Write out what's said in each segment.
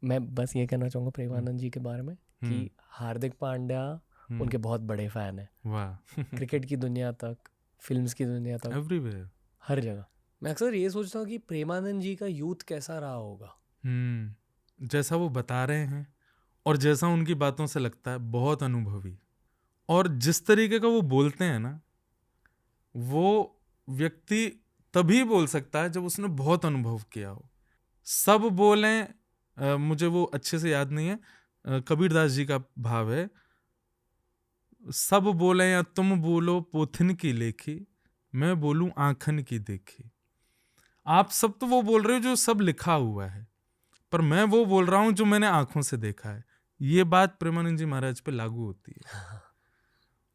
मैं बस ये कहना चाहूँगा प्रेमानंद जी के बारे में कि हम्म, हार्दिक पांड्या उनके बहुत बड़े फ़ैन हैं, वाह। क्रिकेट की दुनिया तक, फिल्म्स की दुनिया तक, एवरीवेयर। हर जगह। मैं अक्सर ये सोचता हूँ कि प्रेमानंद जी का यूथ कैसा रहा होगा। जैसा वो बता रहे हैं और जैसा उनकी बातों से लगता है, बहुत अनुभवी। और जिस तरीके का वो बोलते हैं ना, वो व्यक्ति तभी बोल सकता है जब उसने बहुत अनुभव किया हो। सब बोलें, मुझे वो अच्छे से याद नहीं है, कबीरदास जी का भाव है, सब बोले या तुम बोलो पोथिन की लेखी, मैं बोलूं आंखन की देखी। आप सब तो वो बोल रहे हो जो सब लिखा हुआ है, पर मैं वो बोल रहा हूं जो मैंने आंखों से देखा है। ये बात प्रेमानंद जी महाराज पे लागू होती है।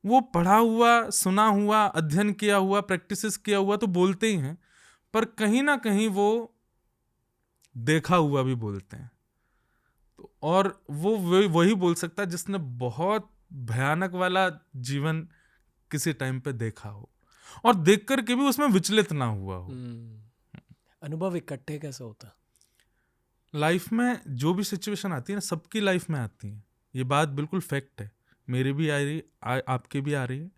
वो पढ़ा हुआ, सुना हुआ, अध्ययन किया हुआ, प्रैक्टिस किया हुआ तो बोलते ही हैं, पर कहीं ना कहीं वो देखा हुआ भी बोलते हैं। तो और वो वही बोल सकता है जिसने बहुत भयानक वाला जीवन किसी टाइम पे देखा हो और देख कर के भी उसमें विचलित ना हुआ हो। अनुभव इकट्ठे कैसे होता। लाइफ में जो भी सिचुएशन आती है ना, सबकी लाइफ में आती है, ये बात बिल्कुल फैक्ट है। मेरी भी आ रही, आपके भी आ रही है।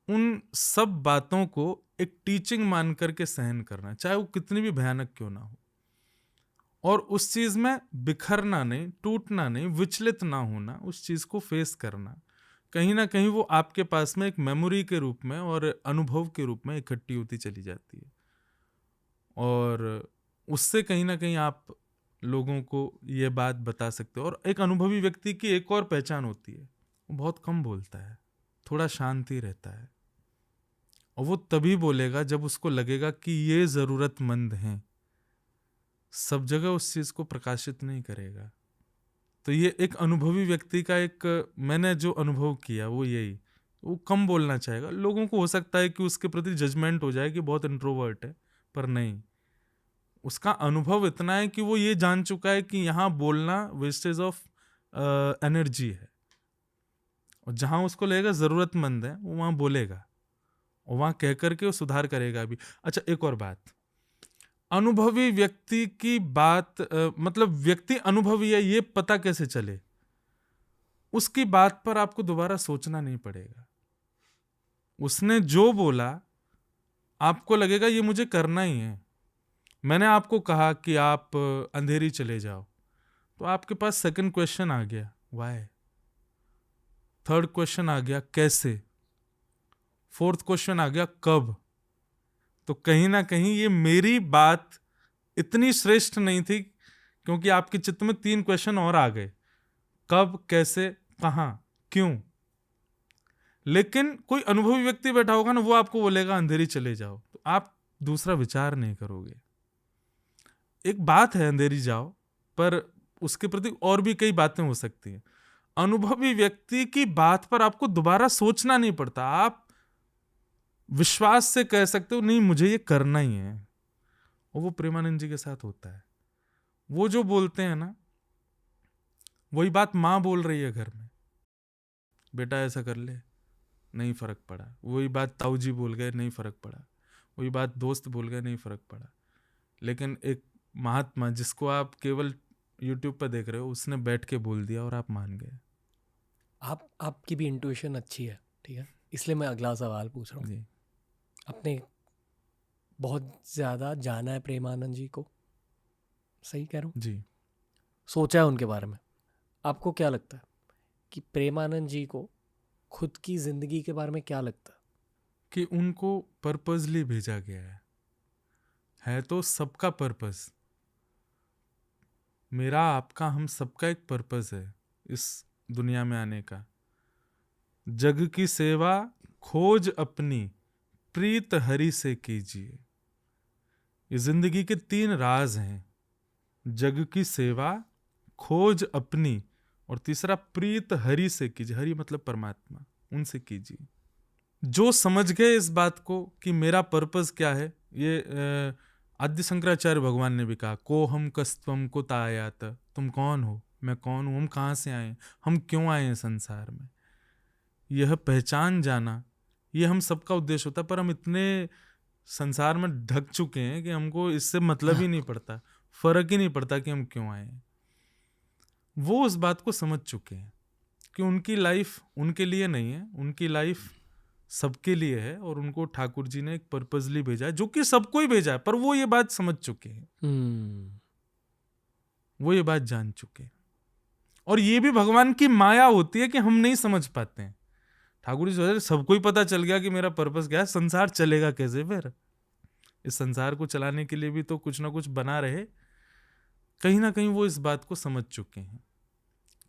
उन सब बातों को एक टीचिंग मान करके सहन करना, चाहे वो कितनी भी भयानक क्यों ना हो, और उस चीज में बिखरना नहीं, टूटना नहीं, विचलित ना होना, उस चीज को फेस करना। कहीं ना कहीं वो आपके पास में एक मेमोरी के रूप में और अनुभव के रूप में इकट्ठी होती चली जाती है, और उससे कहीं ना कहीं आप लोगों को ये बात बता सकते हो। और एक अनुभवी व्यक्ति की एक और पहचान होती है, वो बहुत कम बोलता है, थोड़ा शांति रहता है, और वो तभी बोलेगा जब उसको लगेगा कि ये ज़रूरतमंद हैं। सब जगह उस चीज़ को प्रकाशित नहीं करेगा। तो ये एक अनुभवी व्यक्ति का एक, मैंने जो अनुभव किया वो यही, वो कम बोलना चाहेगा। लोगों को हो सकता है कि उसके प्रति जजमेंट हो जाए कि बहुत इंट्रोवर्ट है, पर नहीं, उसका अनुभव इतना है कि वो ये जान चुका है कि यहाँ बोलना वेस्टेज ऑफ एनर्जी है, और जहाँ उसको लगेगा ज़रूरतमंद है वो वहाँ बोलेगा, और वहाँ कह करके वो सुधार करेगा भी। अच्छा, एक और बात, अनुभवी व्यक्ति की बात, मतलब व्यक्ति अनुभवी है ये पता कैसे चले, उसकी बात पर आपको दोबारा सोचना नहीं पड़ेगा। उसने जो बोला आपको लगेगा ये मुझे करना ही है। मैंने आपको कहा कि आप अंधेरी चले जाओ, तो आपके पास सेकंड क्वेश्चन आ गया, व्हाई। थर्ड क्वेश्चन आ गया, कैसे। फोर्थ क्वेश्चन आ गया, कब। तो कहीं ना कहीं ये मेरी बात इतनी श्रेष्ठ नहीं थी, क्योंकि आपके चित्त में 3 क्वेश्चन और आ गए, कब, कैसे, कहाँ, क्यों। लेकिन कोई अनुभवी व्यक्ति बैठा होगा ना, वो आपको बोलेगा अंधेरी चले जाओ, तो आप दूसरा विचार नहीं करोगे। एक बात है अंधेरी जाओ, पर उसके प्रति और भी कई बातें हो सकती हैं। अनुभवी व्यक्ति की बात पर आपको दोबारा सोचना नहीं पड़ता, आप विश्वास से कह सकते हो नहीं मुझे ये करना ही है। और वो प्रेमानंद जी के साथ होता है। वो जो बोलते हैं ना, वही बात माँ बोल रही है घर में, बेटा ऐसा कर ले, नहीं फर्क पड़ा। वही बात ताऊ जी बोल गए, नहीं फर्क पड़ा। वही बात दोस्त बोल गए, नहीं फर्क पड़ा। लेकिन एक महात्मा जिसको आप केवल यूट्यूब पर देख रहे हो, उसने बैठ के बोल दिया और आप मान गए। आपकी भी इंट्यूशन अच्छी है, ठीक है, इसलिए मैं अगला सवाल पूछ रहा हूँ। जी आपने बहुत ज़्यादा जाना है प्रेमानंद जी को, सही कह रहा हूँ, जी। सोचा है उनके बारे में। आपको क्या लगता है कि प्रेमानंद जी को खुद की ज़िंदगी के बारे में क्या लगता है? कि उनको पर्पसली भेजा गया है तो सबका पर्पस, मेरा आपका हम सबका एक पर्पस है इस दुनिया में आने का। जग की सेवा खोज अपनी, प्रीत हरि से कीजिए। ये जिंदगी के 3 राज हैं, जग की सेवा, खोज अपनी, और तीसरा प्रीत हरि से कीजिए। हरि मतलब परमात्मा, उनसे कीजिए। जो समझ गए इस बात को कि मेरा पर्पस क्या है, ये आद्य शंकराचार्य भगवान ने भी कहा, को हम कस्तम को तायात, तुम कौन हो, मैं कौन हूं, हम कहाँ से आए, हम क्यों आए हैं संसार में, यह पहचान जाना, ये हम सबका उद्देश्य होता है। पर हम इतने संसार में ढक चुके हैं कि हमको इससे मतलब ही नहीं पड़ता, फर्क ही नहीं पड़ता कि हम क्यों आए हैं। वो उस बात को समझ चुके हैं कि उनकी लाइफ उनके लिए नहीं है, उनकी लाइफ सबके लिए है, और उनको ठाकुर जी ने एक पर्पजली भेजा है, जो कि सबको ही भेजा है, पर वो ये बात समझ चुके हैं, वो ये बात जान चुके हैं। और ये भी भगवान की माया होती है कि हम नहीं समझ पाते हैं। ठाकुर जी सोच, सबको ही पता चल गया कि मेरा पर्पस क्या है, संसार चलेगा कैसे फिर? इस संसार को चलाने के लिए भी तो कुछ ना कुछ बना रहे। कहीं ना कहीं वो इस बात को समझ चुके हैं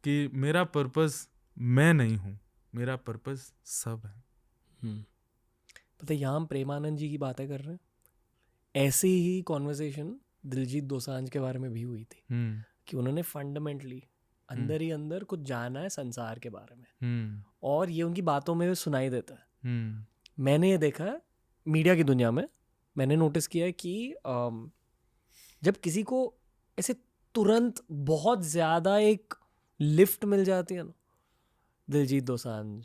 कि मेरा पर्पस मैं नहीं हूं, मेरा पर्पस सब है। पता है, यहाँ हम प्रेमानंद जी की बातें कर रहे हैं, ऐसी ही कॉन्वर्सेशन दिलजीत दोसांझ के बारे में भी हुई थी कि उन्होंने फंडामेंटली अंदर ही अंदर कुछ जाना है संसार के बारे में, और ये उनकी बातों में सुनाई देता है। मैंने ये देखा है मीडिया की दुनिया में, मैंने नोटिस किया है कि जब किसी को ऐसे तुरंत बहुत ज़्यादा एक लिफ्ट मिल जाती है ना, दिलजीत दोसांझ,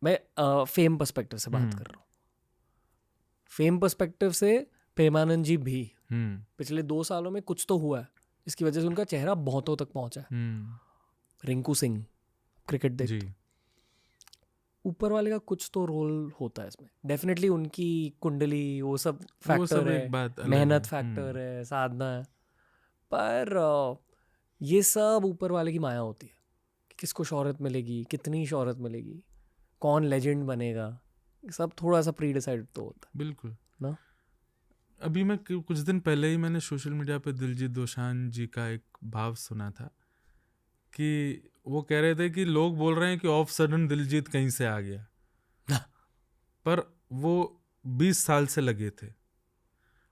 मैं फेम पर्सपेक्टिव से बात कर रहा हूँ, फेम पर्सपेक्टिव से प्रेमानंद जी भी पिछले 2 सालों में कुछ तो हुआ है जिसकी वजह से उनका चेहरा बहुतों तक पहुंचा है। रिंकू सिंह क्रिकेट देखते, ऊपर वाले का कुछ तो रोल होता है इसमें, डेफिनेटली उनकी कुंडली, वो सब फैक्टर है, मेहनत फैक्टर है, साधना है, पर ये सब ऊपर वाले की माया होती है कि किसको शोहरत मिलेगी, कितनी शोहरत मिलेगी, कौन लेजेंड बनेगा, सब थोड़ा सा प्री डिसाइड तो होता है। बिल्कुल ना। अभी मैं कुछ दिन पहले ही मैंने सोशल मीडिया पे दिलजीत दोसांझ जी का एक भाव सुना था कि वो कह रहे थे कि लोग बोल रहे हैं कि ऑफ सडन दिलजीत कहीं से आ गया, पर वो 20 साल से लगे थे।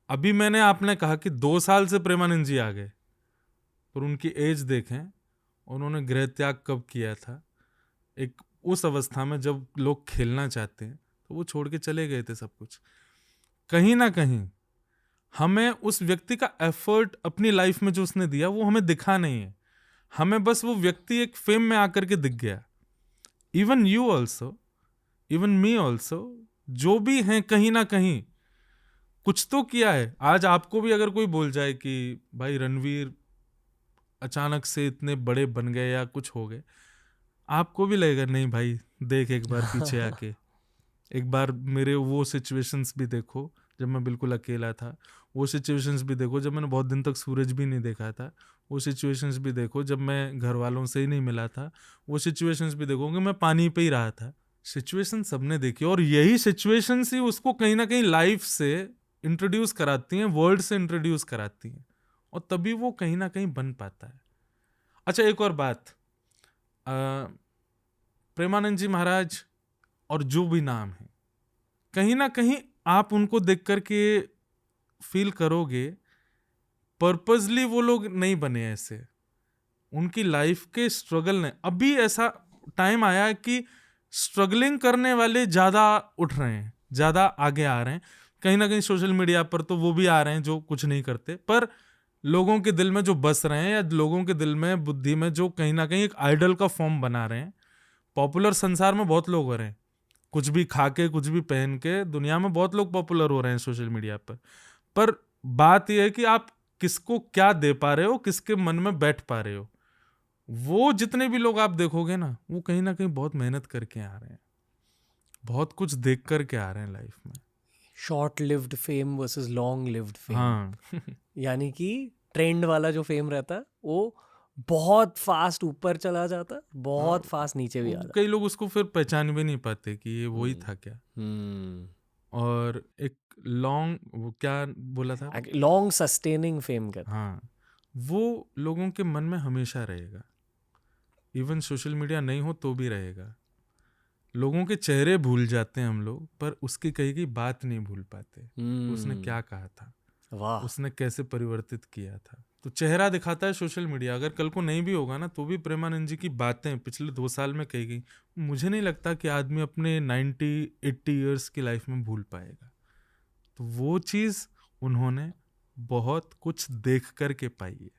अभी मैंने आपने कहा कि 2 साल से प्रेमानंद जी आ गए, पर उनकी एज देखें, उन्होंने गृह त्याग कब किया था, एक उस अवस्था में जब लोग खेलना चाहते हैं, तो वो छोड़ के चले गए थे सब कुछ। कहीं ना कहीं हमें उस व्यक्ति का एफर्ट अपनी लाइफ में जो उसने दिया वो हमें दिखा नहीं है, हमें बस वो व्यक्ति एक फेम में आकर के दिख गया। Even you also, even me also, जो भी हैं कहीं ना कहीं कुछ तो किया है। आज आपको भी अगर कोई बोल जाए कि भाई रणवीर अचानक से इतने बड़े बन गए या कुछ हो गए, आपको भी लगेगा नहीं भाई देख एक बार पीछे आके, एक बार मेरे वो सिचुएशंस भी देखो जब मैं बिल्कुल अकेला था, वो सिचुएशंस भी देखो जब मैंने बहुत दिन तक सूरज भी नहीं देखा था, वो सिचुएशंस भी देखो जब मैं घर वालों से ही नहीं मिला था, वो सिचुएशंस भी देखो कि मैं पानी पे ही रहा था। सिचुएशन सबने देखी, और यही सिचुएशंस ही उसको कहीं ना कहीं लाइफ से इंट्रोड्यूस कराती हैं, वर्ल्ड से इंट्रोड्यूस कराती हैं, और तभी वो कहीं ना कहीं बन पाता है। अच्छा, एक और बात, प्रेमानंद जी महाराज और जो भी नाम है, कहीं ना कहीं आप उनको देख करके फील करोगे पर्पसली वो लोग नहीं बने ऐसे, उनकी लाइफ के स्ट्रगल ने, अभी ऐसा टाइम आया है कि स्ट्रगलिंग करने वाले ज़्यादा उठ रहे हैं, ज़्यादा आगे आ रहे हैं। कहीं ना कहीं सोशल मीडिया पर तो वो भी आ रहे हैं जो कुछ नहीं करते, पर लोगों के दिल में जो बस रहे हैं, या लोगों के दिल में, बुद्धि में जो कहीं ना कहीं एक आइडल का फॉर्म बना रहे हैं। पॉपुलर संसार में बहुत लोग हो रहे हैं, कुछ भी खा के कुछ भी पहन के दुनिया में बहुत लोग पॉपुलर हो रहे हैं सोशल मीडिया पर बात यह है कि आप किसको क्या दे पा रहे हो, किसके मन में बैठ पा रहे हो। वो जितने भी लोग आप देखोगे ना, वो कहीं ना कहीं बहुत मेहनत करके आ रहे हैं, बहुत कुछ देख करके आ रहे हैं लाइफ में। Short lived fame versus long lived fame. हाँ यानी कि ट्रेंड वाला जो फेम रहता है वो बहुत फास्ट ऊपर चला जाता है, बहुत फास्ट नीचे भी आता है। कई लोग उसको फिर पहचान भी नहीं पाते कि ये वही था क्या। और एक लॉन्ग, वो क्या बोला था, लॉन्ग सस्टेनिंग फेम का, हाँ, वो लोगों के मन में हमेशा रहेगा, इवन सोशल मीडिया नहीं हो तो भी रहेगा। लोगों के चेहरे भूल जाते हैं हम लोग, पर उसकी कही गई बात नहीं भूल पाते, उसने क्या कहा था, वाह, उसने कैसे परिवर्तित किया था। तो चेहरा दिखाता है सोशल मीडिया, अगर कल को नहीं भी होगा ना, तो भी प्रेमानंद जी की बातें पिछले 2 साल में कही गई, मुझे नहीं लगता कि आदमी अपने 90-80 ईयर्स की लाइफ में भूल पाएगा। तो वो चीज़ उन्होंने बहुत कुछ देख करके पाई है।